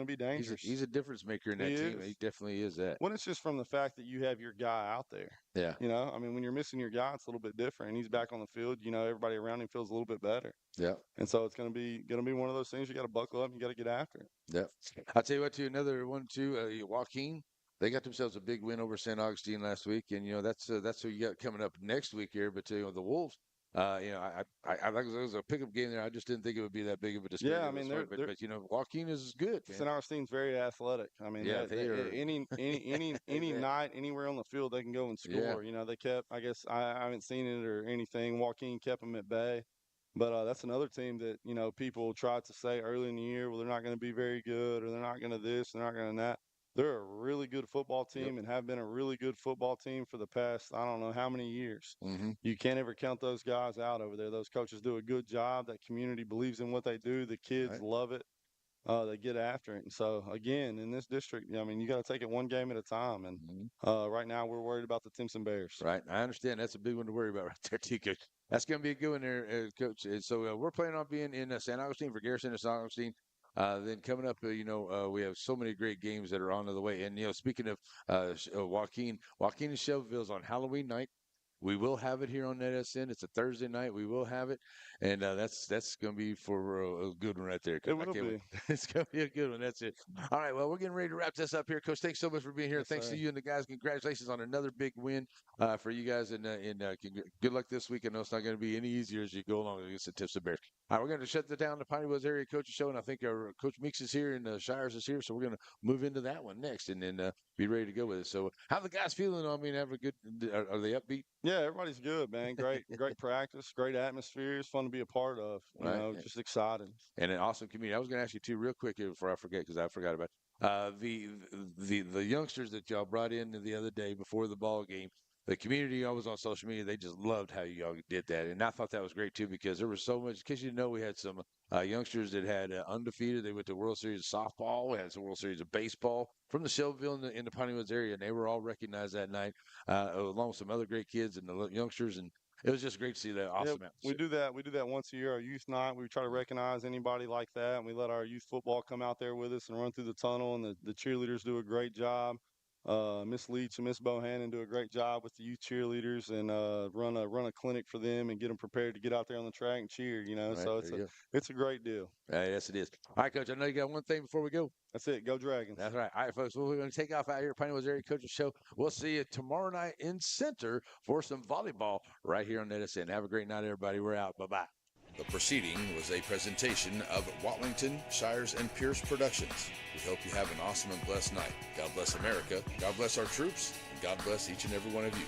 Speaker 12: be dangerous.
Speaker 3: He's a difference maker in that team. He definitely is that.
Speaker 12: Well, it's just from the fact that you have your guy out there.
Speaker 3: Yeah.
Speaker 12: When you're missing your guy, it's a little bit different. He's back on the field. Everybody around him feels a little bit better.
Speaker 3: Yeah.
Speaker 12: And so it's going to be one of those things. You got to buckle up and you got to get after it.
Speaker 3: Yeah. I'll tell you what, too, another one, too, Joaquin. They got themselves a big win over St. Augustine last week, and that's who you got coming up next week here. But the Wolves, I like it was a pickup game there. I just didn't think it would be that big of a display.
Speaker 12: Yeah,
Speaker 3: but Joaquin is good. Man.
Speaker 12: St. Augustine's very athletic. They are any night, anywhere on the field, they can go and score.
Speaker 3: Yeah.
Speaker 12: They kept. I guess I haven't seen it or anything. Joaquin kept them at bay. But that's another team that people tried to say early in the year, well, they're not going to be very good, or they're not going to this, they're not going to that. They're a really good football team and have been a really good football team for the past, I don't know how many years.
Speaker 3: Mm-hmm.
Speaker 12: You can't ever count those guys out over there. Those coaches do a good job. That community believes in what they do. The kids love it. They get after it. And so, again, in this district, you got to take it one game at a time. And right now we're worried about the Timpson Bears.
Speaker 3: Right. I understand. That's a big one to worry about right there, too, Coach. That's going to be a good one there, Coach. And so we're planning on being in St. Augustine for Garrison and St. Augustine. Then coming up, we have so many great games that are on the way. And, speaking of Joaquin and Shelbyville's on Halloween night. We will have it here on NetSN. It's a Thursday night. We will have it, and that's going to be for a good one right there.
Speaker 12: It will be.
Speaker 3: It's going to be a good one. That's it. All right. Well, we're getting ready to wrap this up here, Coach. Thanks so much for being here.
Speaker 12: Yes,
Speaker 3: Thanks
Speaker 12: sir.
Speaker 3: to you and the guys. Congratulations on another big win for you guys, and good luck this week. I know it's not going to be any easier as you go along against the Tips of Bears. All right, we're going to shut down the Piney Woods Area Coaches Show, and I think our Coach Meeks is here and Shires is here, so we're going to move into that one next, and then be ready to go with it. So, how the guys feeling? I mean, have a good. Are they upbeat?
Speaker 12: Yeah, everybody's good, man. Great practice, great atmosphere. It's fun to be a part of. You know, just exciting.
Speaker 3: And an awesome community. I was going to ask you too, real quick, before I forget, because I forgot about the youngsters that y'all brought in the other day before the ball game. The community, I was on social media, they just loved how y'all did that. And I thought that was great, too, because there was so much. In case you didn't know, we had some youngsters that had undefeated. They went to World Series of softball. We had some World Series of baseball from the Shelbyville in the Piney Woods area, and they were all recognized that night, along with some other great kids and the youngsters. And it was just great to see that awesome atmosphere.
Speaker 12: We do that once a year, our youth night. We try to recognize anybody like that, and we let our youth football come out there with us and run through the tunnel, and the cheerleaders do a great job. Miss Leach and Miss Bohannon do a great job with the youth cheerleaders and run a clinic for them and get them prepared to get out there on the track and cheer. You know,
Speaker 3: Right,
Speaker 12: so it's a great deal.
Speaker 3: Yes, it is. All right, Coach. I know you got one thing before we go.
Speaker 12: That's it. Go Dragons.
Speaker 3: That's right. All right, folks. Well, we're going to take off out here at Piney Woods Area Coaches Show. We'll see you tomorrow night in Center for some volleyball right here on NetSN. Have a great night, everybody. We're out. Bye-bye.
Speaker 7: The proceeding was a presentation of Watlington, Shires, and Pierce Productions. We hope you have an awesome and blessed night. God bless America, God bless our troops, and God bless each and every one of you.